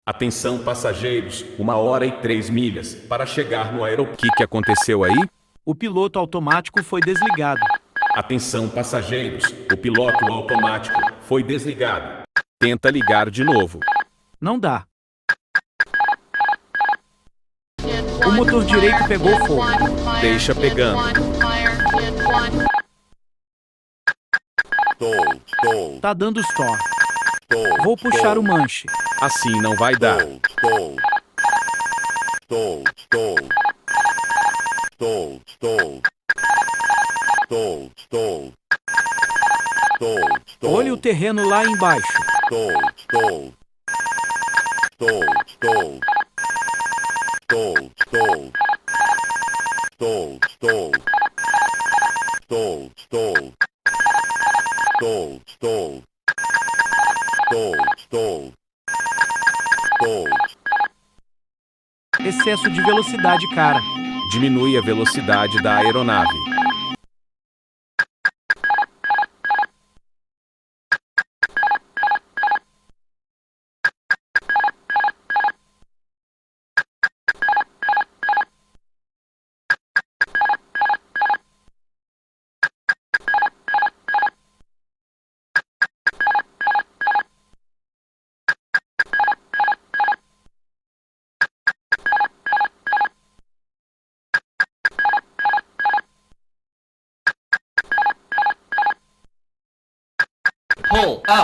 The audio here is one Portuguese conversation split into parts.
Atenção passageiros, 1 hora e 3 milhas para chegar no aeroporto. O que aconteceu aí? O piloto automático foi desligado. Atenção passageiros, o piloto automático foi desligado. Tenta ligar de novo. Não dá. O motor direito pegou fogo. Deixa pegando. Tá dando stall. Vou puxar o manche. Assim não vai dar. Olhe o terreno lá embaixo. Excesso de velocidade, cara. Diminui a velocidade da aeronave.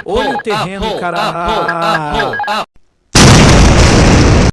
Olhe o terreno, cara.